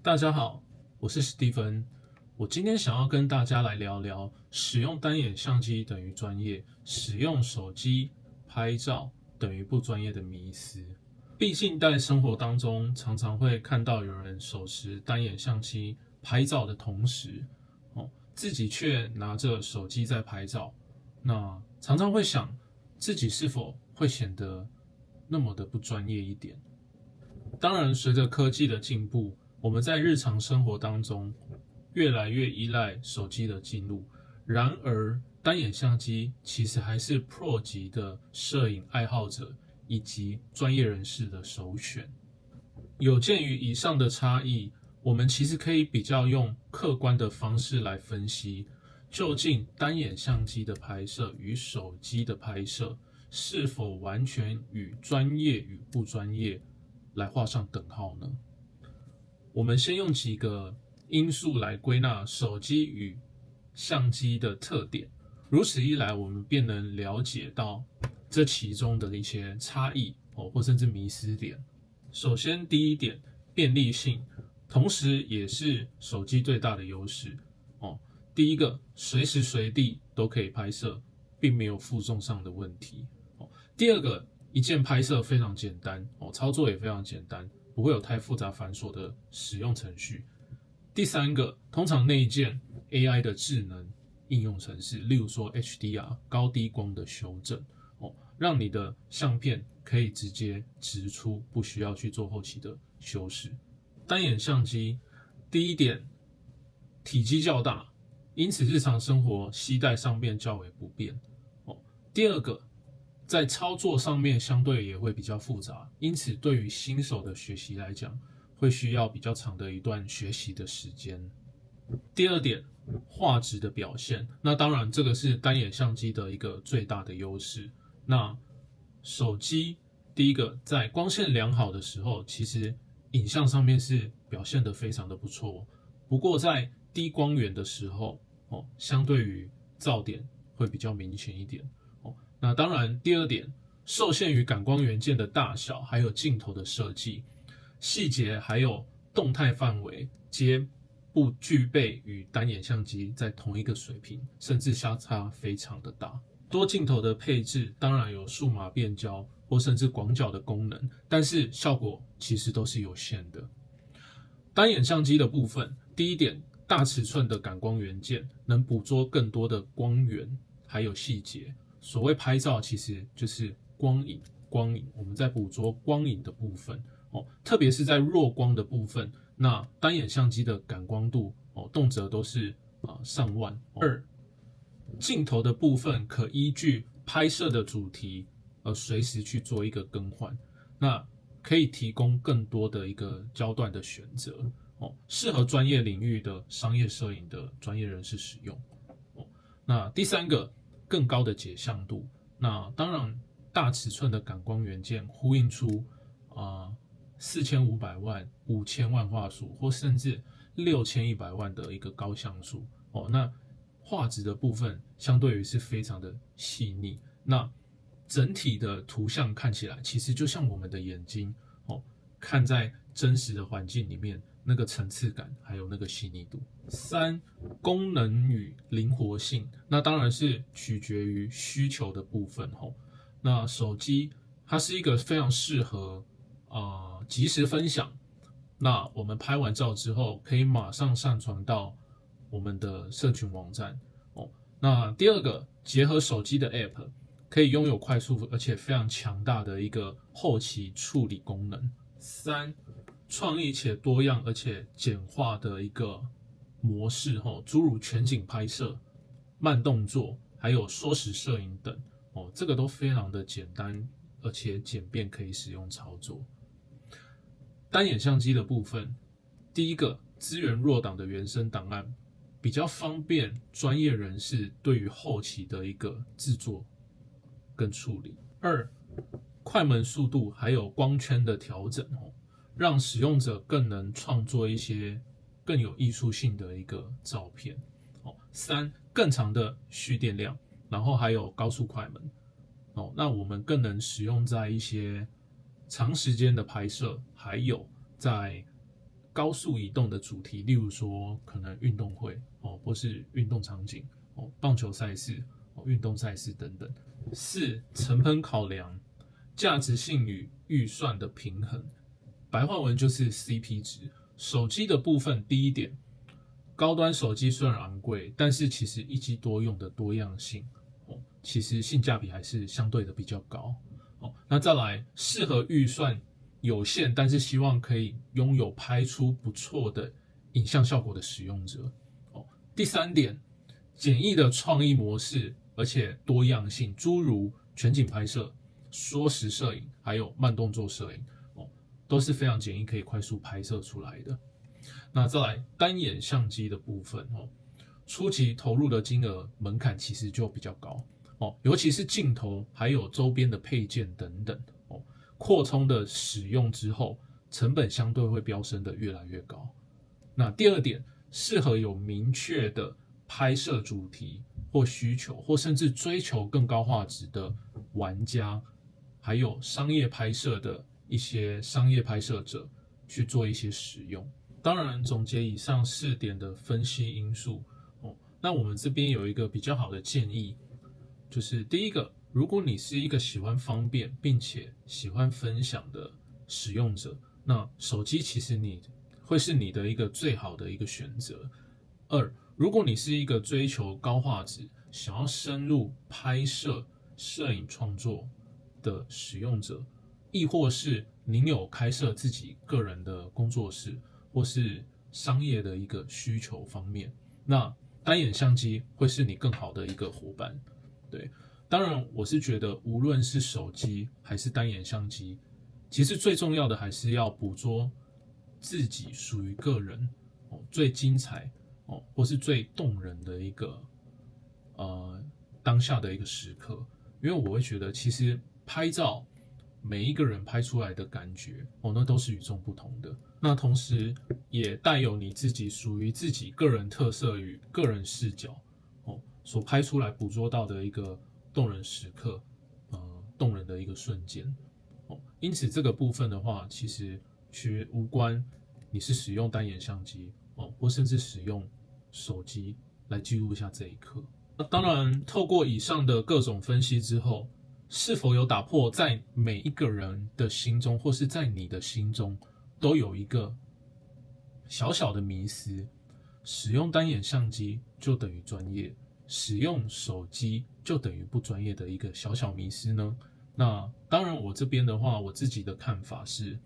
大家好，我是史蒂芬。我今天想要跟大家来聊聊使用单眼相机等于专业，使用手机拍照等于不专业的迷思。毕竟在生活当中，常常会看到有人手持单眼相机拍照的同时，自己却拿着手机在拍照。那常常会想，自己是否会显得那么的不专业一点？当然，随着科技的进步，我们在日常生活当中越来越依赖手机的记录。然而，单眼相机其实还是 Pro 级的摄影爱好者以及专业人士的首选。有鉴于以上的差异，我们其实可以比较用客观的方式来分析，究竟单眼相机的拍摄与手机的拍摄是否完全与专业与不专业来画上等号呢？我们先用几个因素来归纳手机与相机的特点，如此一来，我们便能了解到这其中的一些差异或甚至迷思点。首先，第一点，便利性，同时也是手机最大的优势。第一个，随时随地都可以拍摄，并没有负重上的问题。第二个，一键拍摄非常简单，操作也非常简单，不会有太复杂繁琐的使用程序。第三个，通常内建 AI 的智能应用程式，例如说 HDR 高低光的修正，让你的相片可以直接直出，不需要去做后期的修饰。单眼相机，第一点，体积较大，因此日常生活携带上面较为不便。第二个，在操作上面相对也会比较复杂，因此对于新手的学习来讲，会需要比较长的一段学习的时间。第二点，画质的表现，那当然这个是单眼相机的一个最大的优势。那手机第一个在光线良好的时候，其实影像上面是表现得非常的不错，不过在低光源的时候，相对于噪点会比较明显一点。那当然，第二点，受限于感光元件的大小，还有镜头的设计，细节还有动态范围，皆不具备与单眼相机在同一个水平，甚至相差非常的大。多镜头的配置当然有数码变焦或甚至广角的功能，但是效果其实都是有限的。单眼相机的部分，第一点，大尺寸的感光元件能捕捉更多的光源还有细节。所谓拍照其实就是光影，我们在捕捉光影的部分，特别是在弱光的部分，那单眼相机的感光度动辄都是上万。二，镜头的部分可依据拍摄的主题而随时去做一个更换，那可以提供更多的一个焦段的选择，适合专业领域的商业摄影的专业人士使用。那第三个，更高的解像度，那当然大尺寸的感光元件呼应出4500万、5000万画素，或甚至6100万的一个高像素，那画质的部分相对于是非常的细腻，那整体的图像看起来其实就像我们的眼睛看在真实的环境里面，那个层次感还有那个细腻度。三，功能与灵活性，那当然是取决于需求的部分。那手机它是一个非常适合即时分享，那我们拍完照之后可以马上上传到我们的社群网站。那第二个，结合手机的 App， 可以拥有快速而且非常强大的一个后期处理功能。三，创意且多样而且简化的一个模式，诸如全景拍摄、慢动作，还有缩时摄影等，这个都非常的简单而且简便，可以使用操作。单眼相机的部分，第一个，资源弱档的原生档案比较方便专业人士对于后期的一个制作跟处理。二，快门速度还有光圈的调整，让使用者更能创作一些更有艺术性的一个照片。三，更长的蓄电量，然后还有高速快门，那我们更能使用在一些长时间的拍摄，还有在高速移动的主题，例如说可能运动会或是运动场景棒球赛事运动赛事等等。4. 成本考量，价值性与预算的平衡，白话文就是 CP 值。手机的部分，第一点，高端手机虽然昂贵，但是其实一机多用的多样性其实性价比还是相对的比较高那再来，适合预算有限，但是希望可以拥有拍出不错的影像效果的使用者第3点，简易的创意模式，而且多样性，诸如全景拍摄、缩时摄影，还有慢动作摄影都是非常简易可以快速拍摄出来的。那再来单眼相机的部分初期投入的金额门槛其实就比较高尤其是镜头还有周边的配件等等扩充的使用之后，成本相对会飙升的越来越高。那第2点，适合有明确的拍摄主题或需求，或甚至追求更高画质的玩家，还有商业拍摄的一些商业拍摄者去做一些使用。当然，总结以上4点的分析因素那我们这边有一个比较好的建议，就是第一个，如果你是一个喜欢方便并且喜欢分享的使用者，那手机其实你会是你的一个最好的一个选择。2. 如果你是一个追求高画质，想要深入拍摄摄影创作的使用者，亦或是您有开设自己个人的工作室或是商业的一个需求方面，那单眼相机会是你更好的一个伙伴。对，当然我是觉得无论是手机还是单眼相机，其实最重要的还是要捕捉自己属于个人最精彩或是最动人的一个当下的一个时刻。因为我会觉得其实拍照每一个人拍出来的感觉那都是与众不同的，那同时也带有你自己属于自己个人特色与个人视角所拍出来捕捉到的一个动人时刻动人的一个瞬间因此这个部分的话，其实无关你是使用单眼相机或甚至使用手机来记录一下这一刻。当然透过以上的各种分析之后，是否有打破在每一个人的心中或是在你的心中都有一个小小的迷思，使用单眼相机就等于专业，使用手机就等于不专业的一个小小迷思呢？那当然我这边的话，我自己的看法是，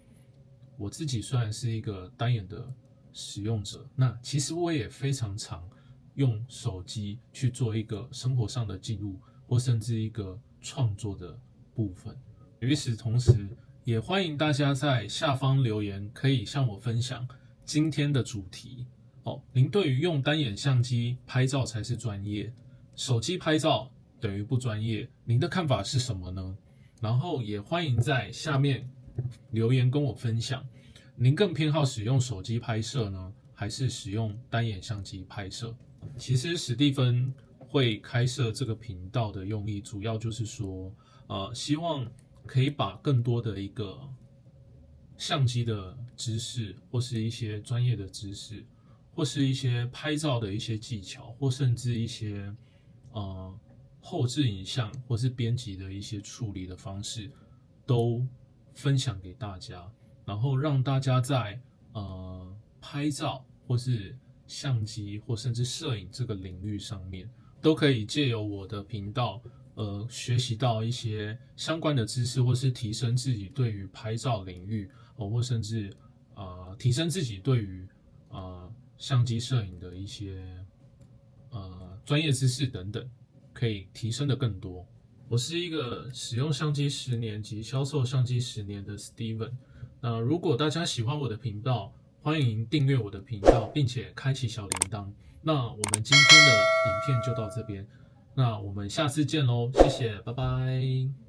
我自己虽然是一个单眼的使用者，那其实我也非常常用手机去做一个生活上的记录，或甚至一个创作的部分。与此同时，也欢迎大家在下方留言，可以向我分享今天的主题您对于用单眼相机拍照才是专业，手机拍照等于不专业，您的看法是什么呢？然后也欢迎在下面留言跟我分享，您更偏好使用手机拍摄呢，还是使用单眼相机拍摄？其实史蒂芬会开设这个频道的用意，主要就是说，希望可以把更多的一个相机的知识，或是一些专业的知识，或是一些拍照的一些技巧，或甚至一些后置影像或是编辑的一些处理的方式，都分享给大家，然后让大家在拍照或是相机或甚至摄影这个领域上面，都可以借由我的频道学习到一些相关的知识，或是提升自己对于拍照领域或甚至提升自己对于相机摄影的一些专业知识等等，可以提升的更多。我是一个使用相机10年及销售相机10年的 Steven。那如果大家喜欢我的频道，欢迎订阅我的频道，并且开启小铃铛。那我们今天的影片就到这边，那我们下次见咯，谢谢，拜拜。